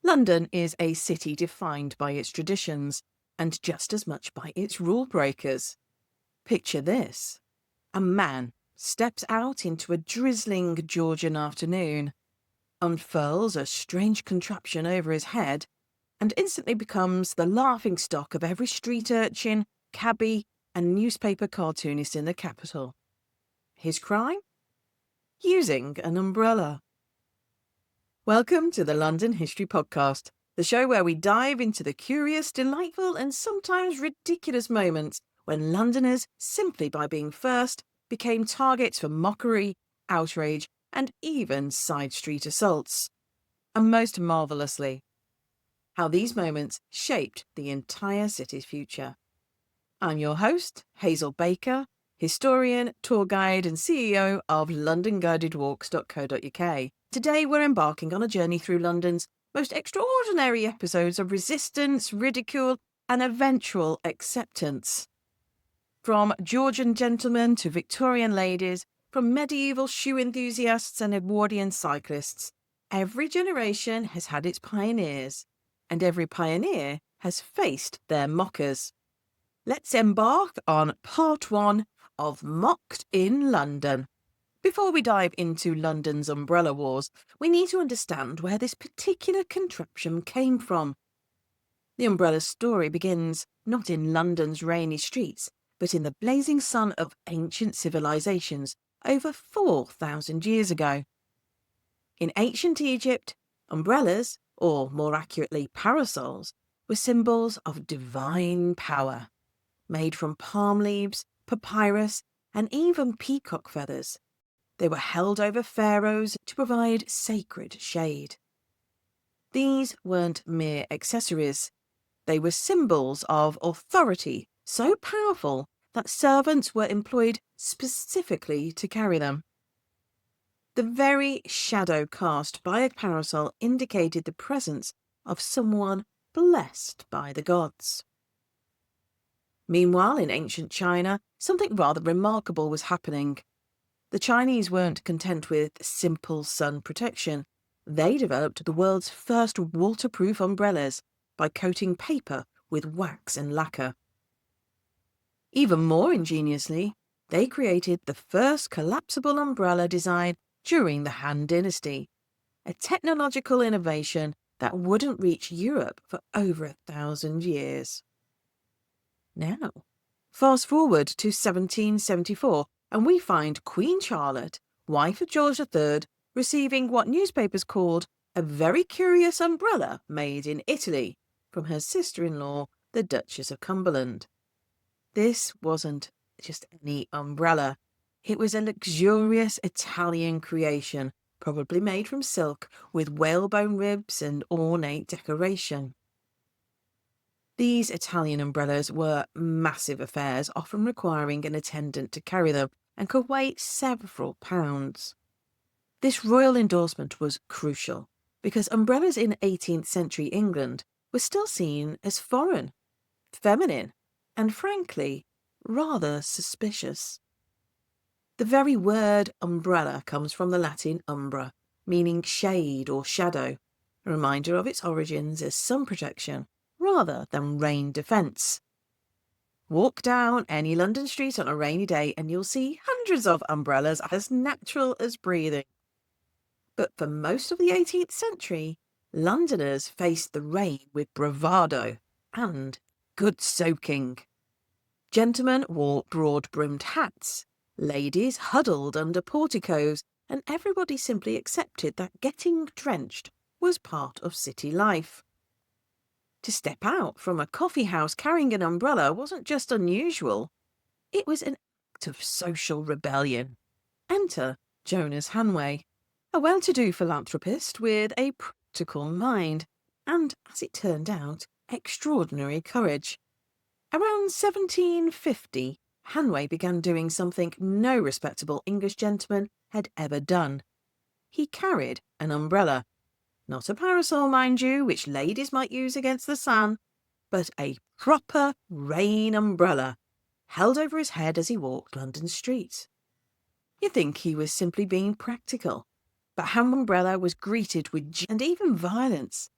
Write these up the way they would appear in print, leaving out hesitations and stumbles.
London is a city defined by its traditions, and just as much by its rule breakers. Picture this. A man steps out into a drizzling Georgian afternoon, unfurls a strange contraption over his head, and instantly becomes the laughingstock of every street urchin, cabbie, and newspaper cartoonist in the capital. His crime? Using an umbrella. Welcome to the London History Podcast, the show where we dive into the curious, delightful, and sometimes ridiculous moments when Londoners, simply by being first, became targets for mockery, outrage, and even side street assaults. And most marvellously, how these moments shaped the entire city's future. I'm your host, Hazel Baker, historian, tour guide, and CEO of LondonGuidedWalks.co.uk. Today we're embarking on a journey through London's most extraordinary episodes of resistance, ridicule, and eventual acceptance. From Georgian gentlemen to Victorian ladies, from medieval shoe enthusiasts and Edwardian cyclists, every generation has had its pioneers, and every pioneer has faced their mockers. Let's embark on part 1 of Mocked in London. Before we dive into London's umbrella wars, we need to understand where this particular contraption came from. The umbrella story begins not in London's rainy streets, but in the blazing sun of ancient civilizations over 4,000 years ago. In ancient Egypt, umbrellas, or more accurately parasols, were symbols of divine power. Made from palm leaves, papyrus, and even peacock feathers, they were held over pharaohs to provide sacred shade. These weren't mere accessories. They were symbols of authority so powerful that servants were employed specifically to carry them. The very shadow cast by a parasol indicated the presence of someone blessed by the gods. Meanwhile, in ancient China, something rather remarkable was happening. The Chinese weren't content with simple sun protection. They developed the world's first waterproof umbrellas by coating paper with wax and lacquer. Even more ingeniously, they created the first collapsible umbrella design during the Han Dynasty, a technological innovation that wouldn't reach Europe for over 1,000 years. Now, fast forward to 1774, and we find Queen Charlotte, wife of George III, receiving what newspapers called a very curious umbrella made in Italy from her sister-in-law, the Duchess of Cumberland. This wasn't just any umbrella. It was a luxurious Italian creation, probably made from silk, with whalebone ribs and ornate decoration. These Italian umbrellas were massive affairs, often requiring an attendant to carry them, and could weigh several pounds. This royal endorsement was crucial, because umbrellas in 18th century England were still seen as foreign, feminine, and frankly, rather suspicious. The very word umbrella comes from the Latin umbra, meaning shade or shadow, a reminder of its origins as sun protection rather than rain defence. Walk down any London street on a rainy day and you'll see hundreds of umbrellas as natural as breathing. But for most of the 18th century, Londoners faced the rain with bravado and good soaking. Gentlemen wore broad-brimmed hats, ladies huddled under porticos, and everybody simply accepted that getting drenched was part of city life. To step out from a coffee house carrying an umbrella wasn't just unusual, it was an act of social rebellion. Enter Jonas Hanway, a well-to-do philanthropist with a practical mind, and, as it turned out, extraordinary courage. Around 1750, Hanway began doing something no respectable English gentleman had ever done. He carried an umbrella. Not a parasol, mind you, which ladies might use against the sun, but a proper rain umbrella, held over his head as he walked London streets. You'd think he was simply being practical, but Ham's umbrella was greeted with and even violence.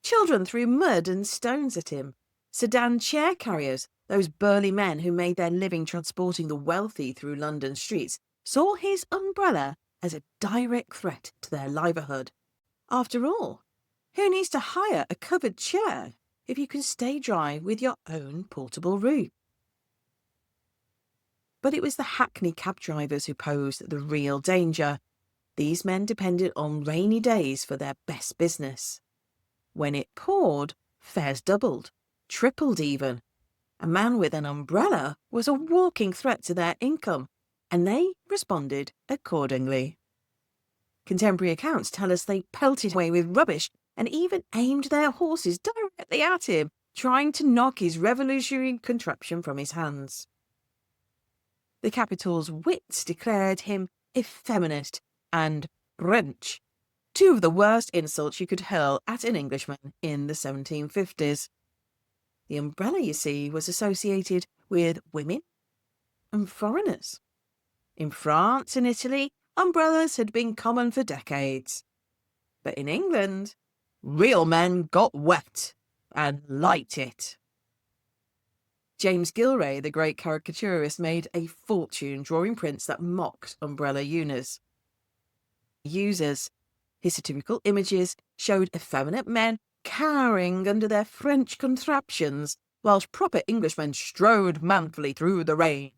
Children threw mud and stones at him. Sedan chair carriers, those burly men who made their living transporting the wealthy through London streets, saw his umbrella as a direct threat to their livelihood. After all, who needs to hire a covered chair if you can stay dry with your own portable roof? But it was the hackney cab drivers who posed the real danger. These men depended on rainy days for their best business. When it poured, fares doubled, tripled even. A man with an umbrella was a walking threat to their income, and they responded accordingly. Contemporary accounts tell us they pelted away with rubbish and even aimed their horses directly at him, trying to knock his revolutionary contraption from his hands. The capital's wits declared him effeminate and French, two of the worst insults you could hurl at an Englishman in the 1750s. The umbrella, you see, was associated with women and foreigners. In France and Italy, umbrellas had been common for decades. But in England, real men got wet and liked it. James Gilray, the great caricaturist, made a fortune drawing prints that mocked umbrella users. His satirical images showed effeminate men cowering under their French contraptions, whilst proper Englishmen strode manfully through the rain.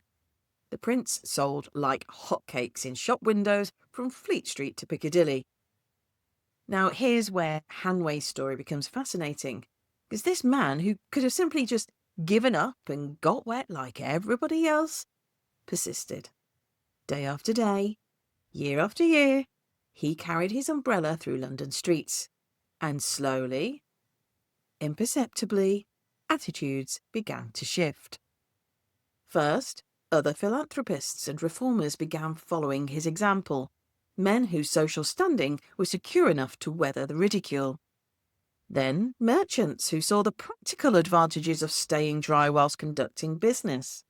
The prints sold like hotcakes in shop windows from Fleet Street to Piccadilly. Now, here's where Hanway's story becomes fascinating, because this man, who could have simply just given up and got wet like everybody else, persisted. Day after day, year after year, he carried his umbrella through London streets, and slowly, imperceptibly, attitudes began to shift. First, other philanthropists and reformers began following his example, men whose social standing was secure enough to weather the ridicule. Then merchants who saw the practical advantages of staying dry whilst conducting business.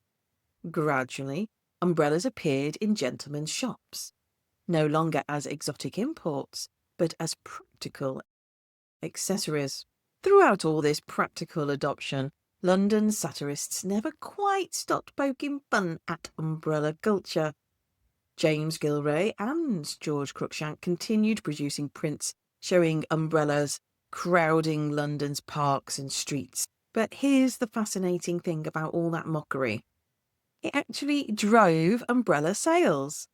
Gradually, umbrellas appeared in gentlemen's shops, no longer as exotic imports, but as practical accessories. Throughout all this practical adoption, London satirists never quite stopped poking fun at umbrella culture. James Gilray and George Cruikshank continued producing prints showing umbrellas crowding London's parks and streets. But here's the fascinating thing about all that mockery. It actually drove umbrella sales.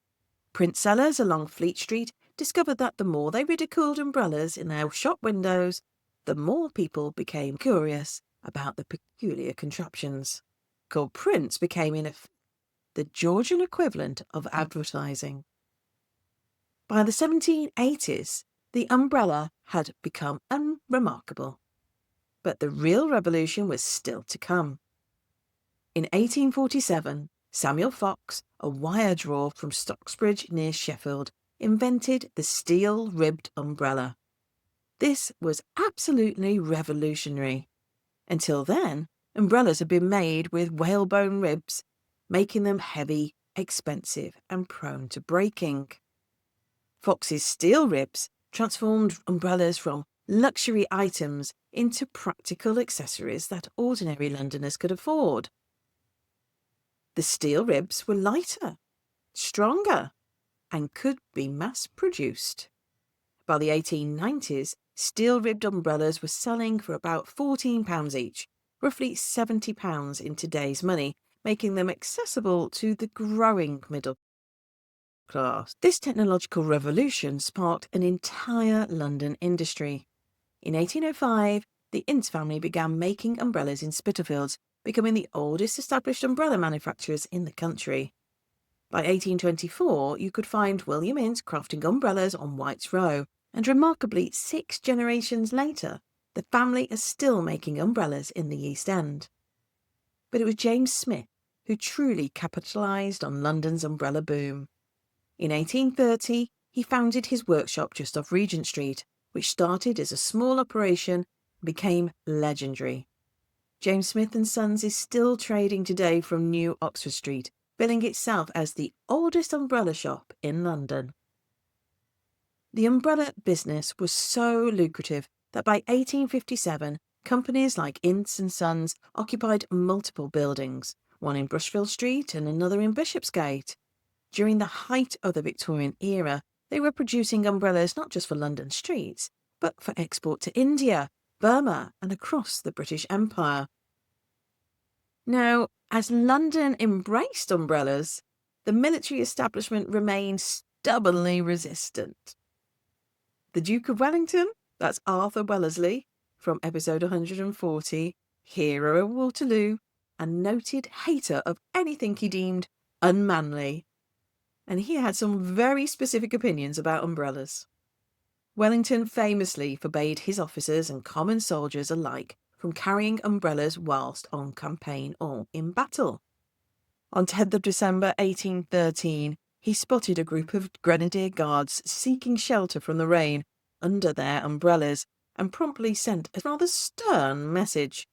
Print sellers along Fleet Street discovered that the more they ridiculed umbrellas in their shop windows, the more people became curious about the peculiar contraptions. Called prints became, in effect, the Georgian equivalent of advertising. By the 1780s, the umbrella had become unremarkable. But the real revolution was still to come. In 1847, Samuel Fox, a wire drawer from Stocksbridge near Sheffield, invented the steel-ribbed umbrella. This was absolutely revolutionary. Until then, umbrellas had been made with whalebone ribs, making them heavy, expensive, and prone to breaking. Fox's steel ribs transformed umbrellas from luxury items into practical accessories that ordinary Londoners could afford. The steel ribs were lighter, stronger, and could be mass-produced. By the 1890s, steel-ribbed umbrellas were selling for about £14 each, roughly £70 in today's money, making them accessible to the growing middle class. This technological revolution sparked an entire London industry. In 1805, the Ince family began making umbrellas in Spitalfields, becoming the oldest established umbrella manufacturers in the country. By 1824, you could find William Ince crafting umbrellas on White's Row, and remarkably, 6 generations later, the family is still making umbrellas in the East End. But it was James Smith who truly capitalised on London's umbrella boom. In 1830, he founded his workshop just off Regent Street, which started as a small operation and became legendary. James Smith & Sons is still trading today from New Oxford Street, billing itself as the oldest umbrella shop in London. The umbrella business was so lucrative that by 1857, companies like Ince and Sons occupied multiple buildings, one in Brushfield Street and another in Bishopsgate. During the height of the Victorian era, they were producing umbrellas not just for London streets, but for export to India, Burma, and across the British Empire. Now, as London embraced umbrellas, the military establishment remained stubbornly resistant. The Duke of Wellington, that's Arthur Wellesley, from episode 140, hero of Waterloo, and noted hater of anything he deemed unmanly. And he had some very specific opinions about umbrellas. Wellington famously forbade his officers and common soldiers alike from carrying umbrellas whilst on campaign or in battle. On 10th of December 1813, he spotted a group of Grenadier Guards seeking shelter from the rain under their umbrellas and promptly sent a rather stern message.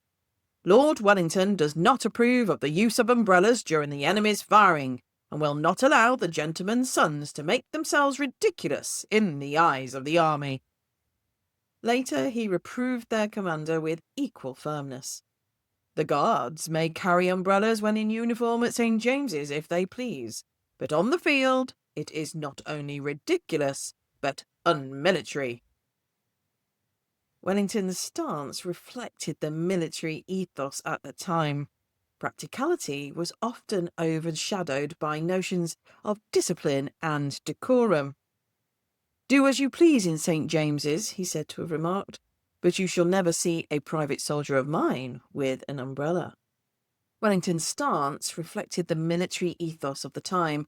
Lord Wellington does not approve of the use of umbrellas during the enemy's firing, and will not allow the gentlemen's sons to make themselves ridiculous in the eyes of the army. Later, he reproved their commander with equal firmness. The Guards may carry umbrellas when in uniform at St. James's if they please, but on the field it is not only ridiculous, but unmilitary. Wellington's stance reflected the military ethos at the time. Practicality was often overshadowed by notions of discipline and decorum. Do as you please in St. James's, he said to have remarked, but you shall never see a private soldier of mine with an umbrella. Wellington's stance reflected the military ethos of the time.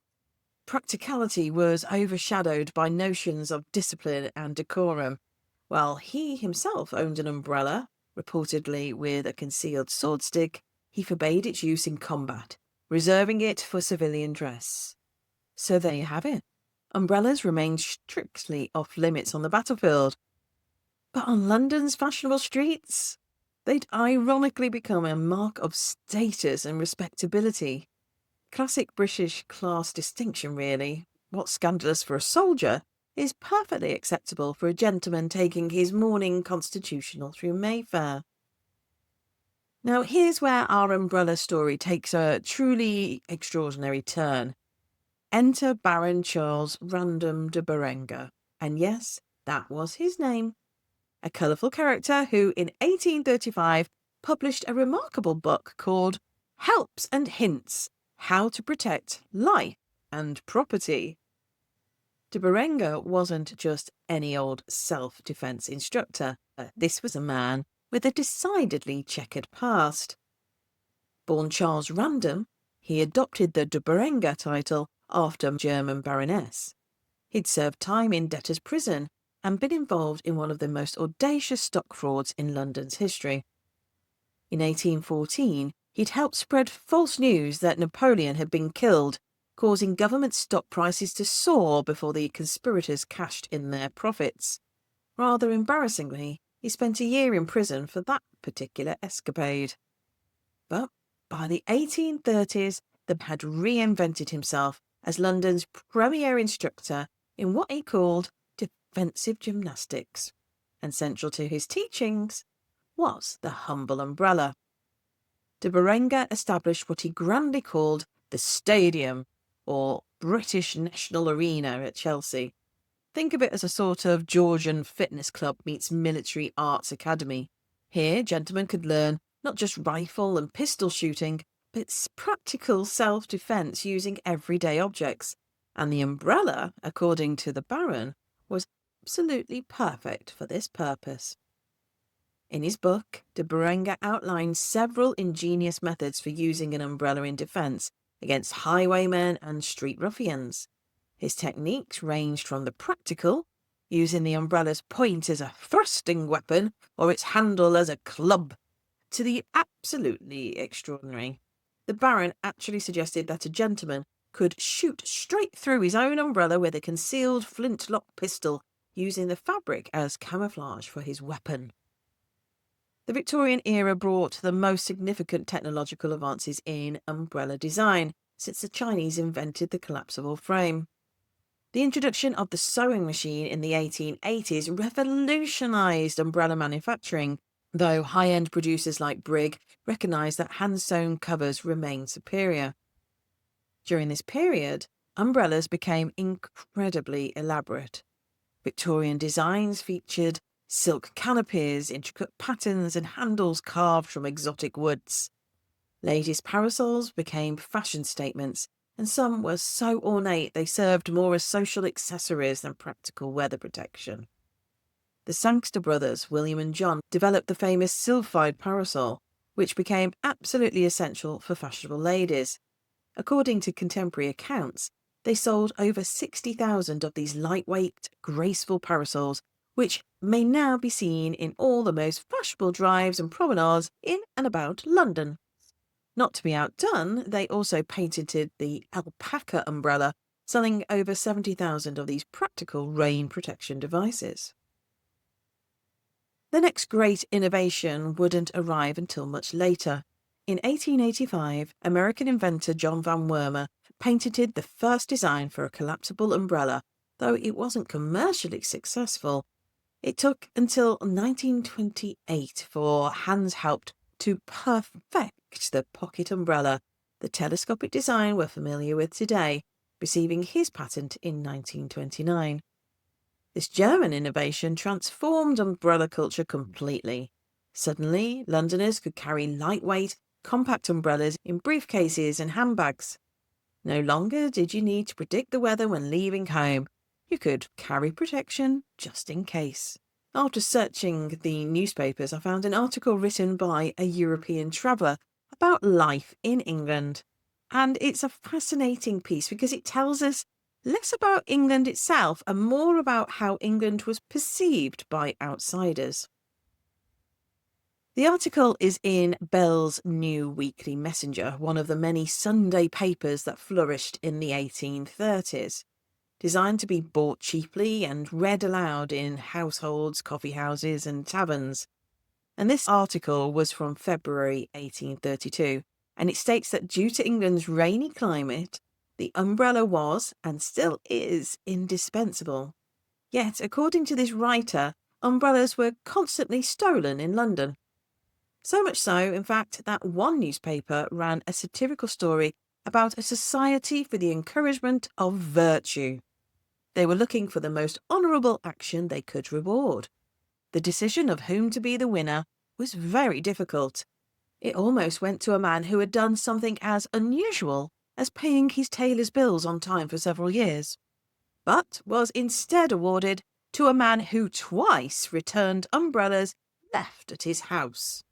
Practicality was overshadowed by notions of discipline and decorum. While he himself owned an umbrella, reportedly with a concealed sword stick, he forbade its use in combat, reserving it for civilian dress. So there you have it. Umbrellas remained strictly off limits on the battlefield. But on London's fashionable streets, they'd ironically become a mark of status and respectability. Classic British class distinction, really. What's scandalous for a soldier is perfectly acceptable for a gentleman taking his morning constitutional through Mayfair. Now, here's where our umbrella story takes a truly extraordinary turn. Enter Baron Charles Random de Berenger. And yes, that was his name. A colourful character who, in 1835, published a remarkable book called Helps and Hints: How to Protect Life and Property. De Berenger wasn't just any old self-defence instructor. This was a man with a decidedly checkered past. Born Charles Random, he adopted the de Berenger title after German baroness. He'd served time in debtor's prison and been involved in one of the most audacious stock frauds in London's history. In 1814, he'd helped spread false news that Napoleon had been killed, causing government stock prices to soar before the conspirators cashed in their profits. Rather embarrassingly, he spent a year in prison for that particular escapade. But by the 1830s, the man had reinvented himself as London's premier instructor in what he called defensive gymnastics, and central to his teachings was the humble umbrella. De Berenger established what he grandly called the Stadium, or British National Arena at Chelsea. Think of it as a sort of Georgian fitness club meets military arts academy. Here, gentlemen could learn not just rifle and pistol shooting, but practical self-defence using everyday objects. And the umbrella, according to the Baron, was absolutely perfect for this purpose. In his book, de Berenger outlined several ingenious methods for using an umbrella in defence against highwaymen and street ruffians. His techniques ranged from the practical, using the umbrella's point as a thrusting weapon or its handle as a club, to the absolutely extraordinary. The Baron actually suggested that a gentleman could shoot straight through his own umbrella with a concealed flintlock pistol, using the fabric as camouflage for his weapon. The Victorian era brought the most significant technological advances in umbrella design since the Chinese invented the collapsible frame. The introduction of the sewing machine in the 1880s revolutionised umbrella manufacturing, though high-end producers like Brigg recognised that hand-sewn covers remained superior. During this period, umbrellas became incredibly elaborate. Victorian designs featured silk canopies, intricate patterns, and handles carved from exotic woods. Ladies' parasols became fashion statements, and some were so ornate they served more as social accessories than practical weather protection. The Sangster brothers, William and John, developed the famous silphied parasol, which became absolutely essential for fashionable ladies. According to contemporary accounts, they sold over 60,000 of these lightweight, graceful parasols, which may now be seen in all the most fashionable drives and promenades in and about London. Not to be outdone, they also patented the alpaca umbrella, selling over 70,000 of these practical rain protection devices. The next great innovation wouldn't arrive until much later. In 1885, American inventor John Van Wurmer patented the first design for a collapsible umbrella, though it wasn't commercially successful. It took until 1928 for hands helped to perfect the pocket umbrella, the telescopic design we're familiar with today, receiving his patent in 1929. This German innovation transformed umbrella culture completely. Suddenly, Londoners could carry lightweight, compact umbrellas in briefcases and handbags. No longer did you need to predict the weather when leaving home. You could carry protection just in case. After searching the newspapers, I found an article written by a European traveller about life in England. And it's a fascinating piece because it tells us less about England itself and more about how England was perceived by outsiders. The article is in Bell's New Weekly Messenger, one of the many Sunday papers that flourished in the 1830s. Designed to be bought cheaply and read aloud in households, coffee houses and taverns. And this article was from February 1832, and it states that due to England's rainy climate, the umbrella was, and still is, indispensable. Yet, according to this writer, umbrellas were constantly stolen in London. So much so, in fact, that one newspaper ran a satirical story about a society for the encouragement of virtue. They were looking for the most honourable action they could reward. The decision of whom to be the winner was very difficult. It almost went to a man who had done something as unusual as paying his tailor's bills on time for several years, but was instead awarded to a man who twice returned umbrellas left at his house.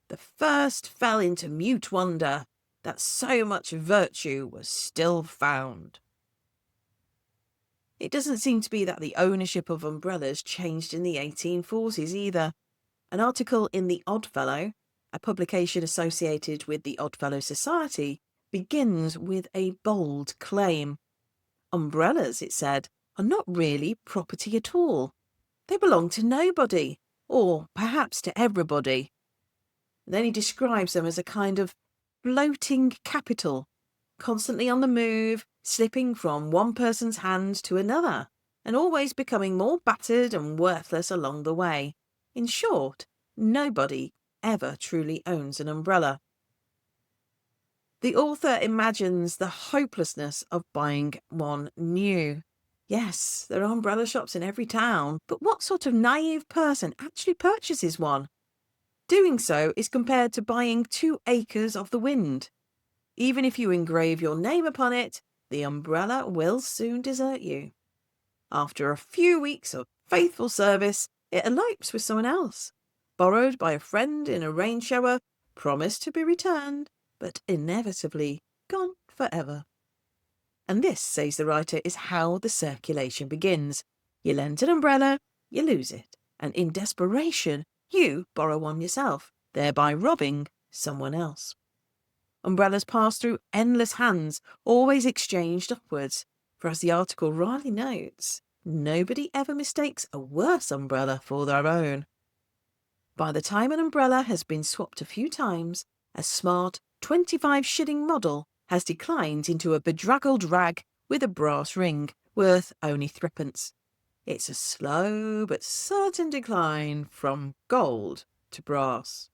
The first fell into mute wonder that so much virtue was still found. It doesn't seem to be that the ownership of umbrellas changed in the 1840s either. An article in The Oddfellow, a publication associated with the Oddfellow Society, begins with a bold claim. Umbrellas, it said, are not really property at all. They belong to nobody, or perhaps to everybody. Then he describes them as a kind of floating capital, constantly on the move, slipping from one person's hand to another, and always becoming more battered and worthless along the way. In short, nobody ever truly owns an umbrella. The author imagines the hopelessness of buying one new. Yes, there are umbrella shops in every town, but what sort of naive person actually purchases one? Doing so is compared to buying 2 acres of the wind. Even if you engrave your name upon it, the umbrella will soon desert you. After a few weeks of faithful service, it elopes with someone else, borrowed by a friend in a rain shower, promised to be returned, but inevitably gone forever. And this, says the writer, is how the circulation begins. You lend an umbrella, you lose it, and in desperation, you borrow one yourself, thereby robbing someone else. Umbrellas pass through endless hands, always exchanged upwards, for as the article rightly notes, nobody ever mistakes a worse umbrella for their own. By the time an umbrella has been swapped a few times, a smart 25-shilling model has declined into a bedraggled rag with a brass ring, worth only threepence. It's a slow but certain decline from gold to brass.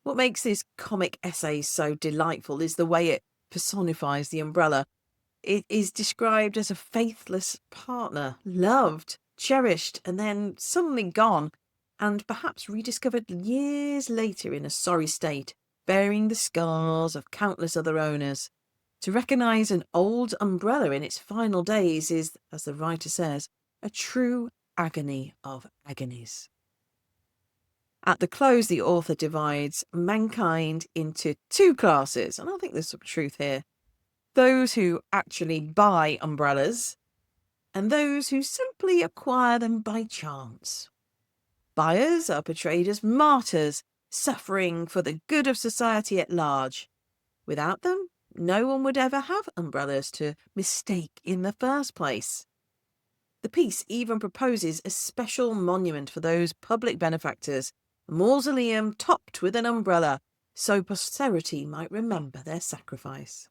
What makes this comic essay so delightful is the way it personifies the umbrella. It is described as a faithless partner, loved, cherished, and then suddenly gone, and perhaps rediscovered years later in a sorry state, bearing the scars of countless other owners. To recognise an old umbrella in its final days is, as the writer says, a true agony of agonies. At the close, the author divides mankind into two classes, and I think there's some truth here. Those who actually buy umbrellas, and those who simply acquire them by chance. Buyers are portrayed as martyrs, suffering for the good of society at large. Without them, no one would ever have umbrellas to mistake in the first place. The piece even proposes a special monument for those public benefactors, a mausoleum topped with an umbrella, so posterity might remember their sacrifice.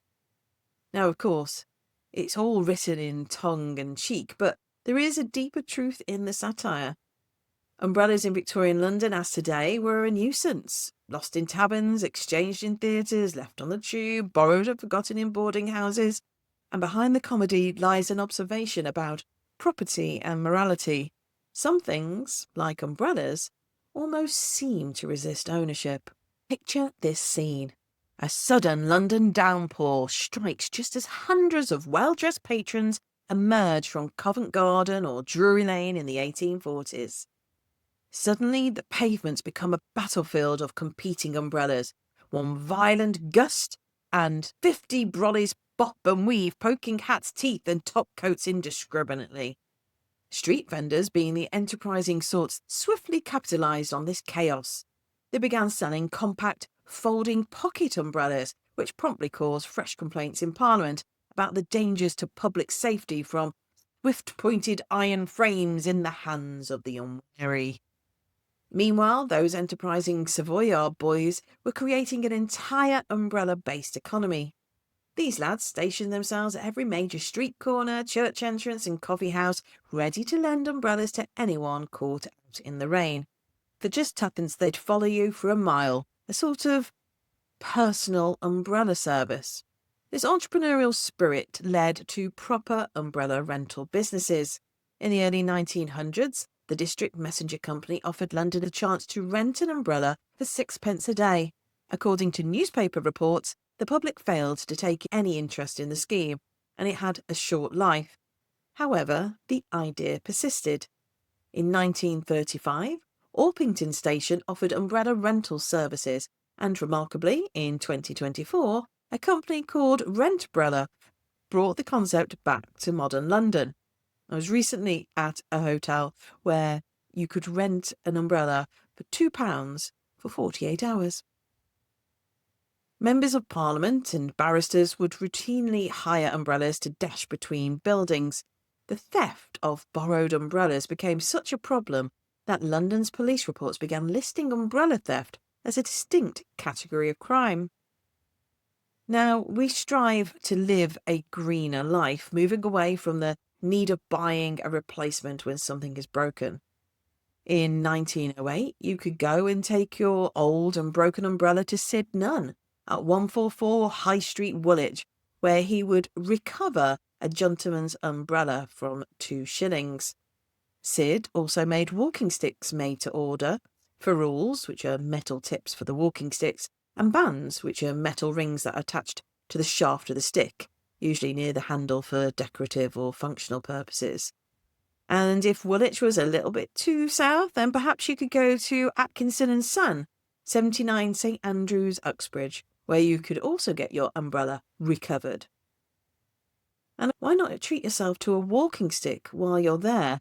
Now, of course, it's all written in tongue and cheek, but there is a deeper truth in the satire. Umbrellas in Victorian London, as today, were a nuisance. Lost in taverns, exchanged in theatres, left on the tube, borrowed and forgotten in boarding houses. And behind the comedy lies an observation about property and morality. Some things, like umbrellas, almost seem to resist ownership. Picture this scene. A sudden London downpour strikes just as hundreds of well-dressed patrons emerge from Covent Garden or Drury Lane in the 1840s. Suddenly, the pavements become a battlefield of competing umbrellas. One violent gust, and 50 brollies bop and weave, poking hats' teeth and top coats indiscriminately. Street vendors, being the enterprising sorts, swiftly capitalised on this chaos. They began selling compact, folding pocket umbrellas, which promptly caused fresh complaints in Parliament about the dangers to public safety from swift-pointed iron frames in the hands of the unwary. Meanwhile, those enterprising Savoyard boys were creating an entire umbrella-based economy. These lads stationed themselves at every major street corner, church entrance and coffee house, ready to lend umbrellas to anyone caught out in the rain. For just tuppence they'd follow you for a mile, a sort of personal umbrella service. This entrepreneurial spirit led to proper umbrella rental businesses. In the early 1900s, the District Messenger Company offered London a chance to rent an umbrella for 6p a day. According to newspaper reports, the public failed to take any interest in the scheme, and it had a short life. However, the idea persisted. In 1935, Orpington Station offered umbrella rental services, and remarkably, in 2024, a company called Rentbrella brought the concept back to modern London. I was recently at a hotel where you could rent an umbrella for £2 for 48 hours. Members of Parliament and barristers would routinely hire umbrellas to dash between buildings. The theft of borrowed umbrellas became such a problem that London's police reports began listing umbrella theft as a distinct category of crime. Now, we strive to live a greener life, moving away from the need of buying a replacement when something is broken. In 1908, you could go and take your old and broken umbrella to Sid Nunn at 144 High Street, Woolwich, where he would recover a gentleman's umbrella from 2 shillings. Sid also made walking sticks made to order, ferrules, which are metal tips for the walking sticks, and bands, which are metal rings that are attached to the shaft of the stick, usually near the handle for decorative or functional purposes. And if Woolwich was a little bit too south, then perhaps you could go to Atkinson and Son, 79 St Andrews, Uxbridge, where you could also get your umbrella recovered. And why not treat yourself to a walking stick while you're there?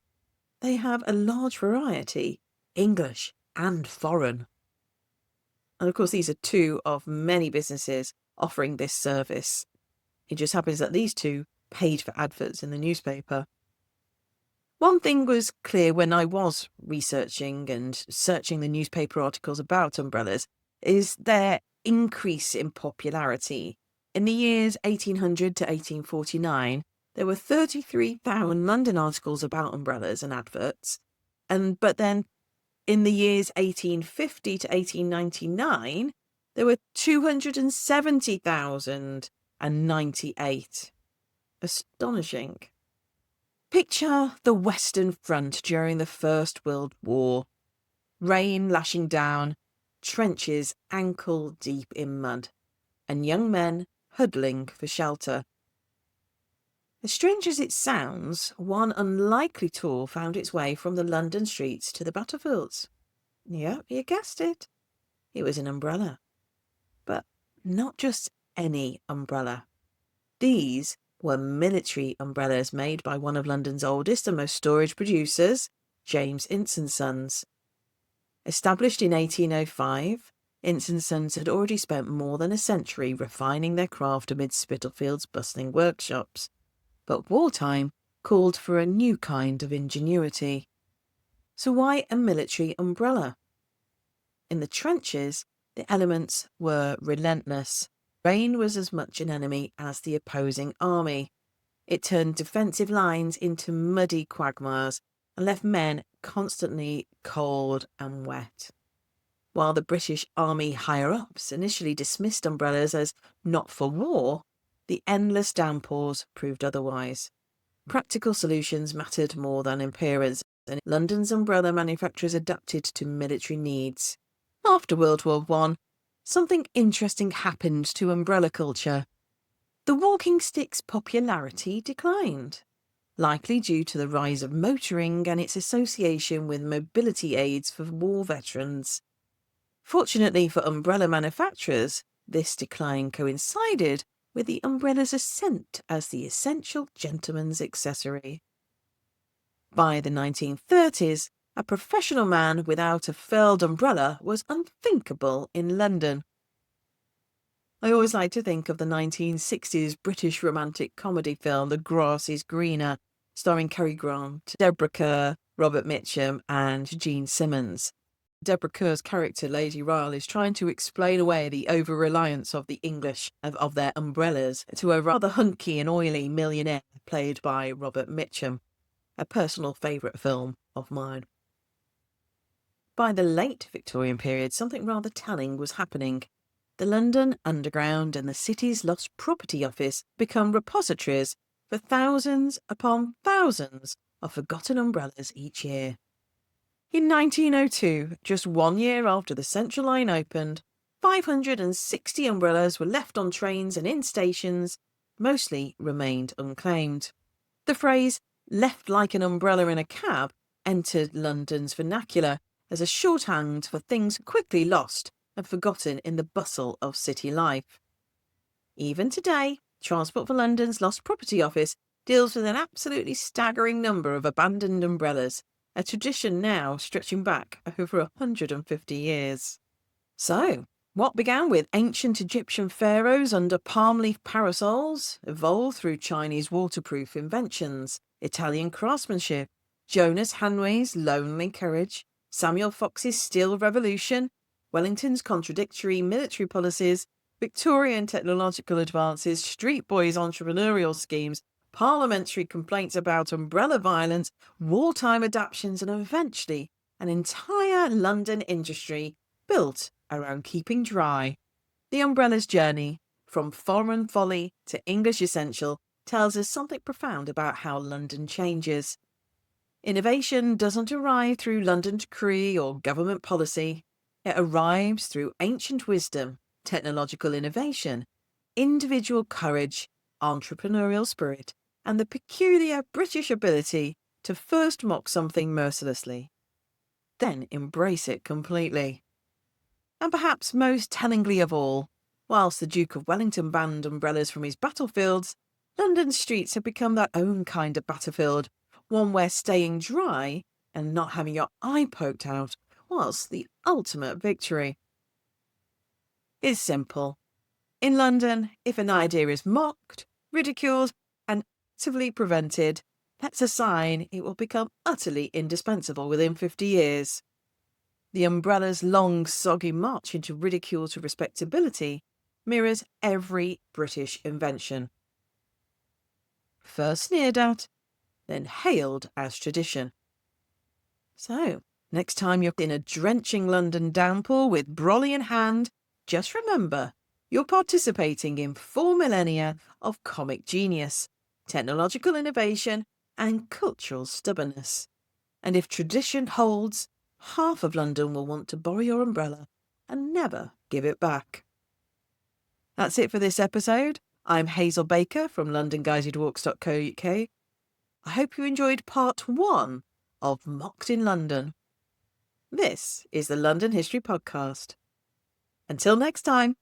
They have a large variety, English and foreign. And of course, these are 2 of many businesses offering this service. It just happens that these 2 paid for adverts in the newspaper. One thing was clear when I was researching and searching the newspaper articles about umbrellas is their increase in popularity. In the years 1800 to 1849, There were 33,000 London articles about umbrellas and adverts, but then in the years 1850 to 1899, there were 270,098. Astonishing. Picture the Western Front during the First World War. Rain lashing down, trenches ankle deep in mud, and young men huddling for shelter. As strange as it sounds, one unlikely tool found its way from the London streets to the battlefields. Yep, you guessed it. It was an umbrella. But not just any umbrella. These were military umbrellas made by one of London's oldest and most storied producers, James Ince and Sons. Established in 1805, Ince and Sons had already spent more than a century refining their craft amid Spitalfield's bustling workshops. But wartime called for a new kind of ingenuity. So why a military umbrella? In the trenches, the elements were relentless. Rain was as much an enemy as the opposing army. It turned defensive lines into muddy quagmires and left men constantly cold and wet. While the British Army higher-ups initially dismissed umbrellas as not for war, the endless downpours proved otherwise. Practical solutions mattered more than appearance, and London's umbrella manufacturers adapted to military needs. After World War I, something interesting happened to umbrella culture. The walking stick's popularity declined, likely due to the rise of motoring and its association with mobility aids for war veterans. Fortunately for umbrella manufacturers, this decline coincided with the umbrella's ascent as the essential gentleman's accessory. By the 1930s, a professional man without a furled umbrella was unthinkable in London. I always like to think of the 1960s British romantic comedy film The Grass is Greener, starring Cary Grant, Deborah Kerr, Robert Mitchum and Gene Simmons. Deborah Kerr's character, Lady Ryle, is trying to explain away the over-reliance of the English of their umbrellas to a rather hunky and oily millionaire played by Robert Mitchum, a personal favourite film of mine. By the late Victorian period, something rather telling was happening. The London Underground and the city's Lost Property Office become repositories for thousands upon thousands of forgotten umbrellas each year. In 1902, just 1 year after the Central Line opened, 560 umbrellas were left on trains and in stations, mostly remained unclaimed. The phrase, left like an umbrella in a cab, entered London's vernacular as a shorthand for things quickly lost and forgotten in the bustle of city life. Even today, Transport for London's Lost Property Office deals with an absolutely staggering number of abandoned umbrellas, a tradition now stretching back over 150 years. So, what began with ancient Egyptian pharaohs under palm leaf parasols evolved through Chinese waterproof inventions, Italian craftsmanship, Jonas Hanway's lonely courage, Samuel Fox's steel revolution, Wellington's contradictory military policies, Victorian technological advances, street boys' entrepreneurial schemes, parliamentary complaints about umbrella violence, wartime adaptations, and eventually an entire London industry built around keeping dry. The umbrella's journey, from foreign folly to English essential, tells us something profound about how London changes. Innovation doesn't arrive through London decree or government policy. It arrives through ancient wisdom, technological innovation, individual courage, entrepreneurial spirit, and the peculiar British ability to first mock something mercilessly, then embrace it completely. And perhaps most tellingly of all, whilst the Duke of Wellington banned umbrellas from his battlefields, London's streets have become their own kind of battlefield, one where staying dry and not having your eye poked out was the ultimate victory. It's simple. In London, if an idea is mocked, ridiculed, and actively prevented, that's a sign it will become utterly indispensable within 50 years. The umbrella's long, soggy march into ridicule to respectability mirrors every British invention. first sneered at, then hailed as tradition. So, next time you're in a drenching London downpour with brolly in hand, just remember you're participating in 4 millennia of comic genius, technological innovation, and cultural stubbornness. And if tradition holds, half of London will want to borrow your umbrella and never give it back. That's it for this episode. I'm Hazel Baker from londonguidedwalks.co.uk. I hope you enjoyed part 1 of Mocked in London. This is the London History Podcast. Until next time.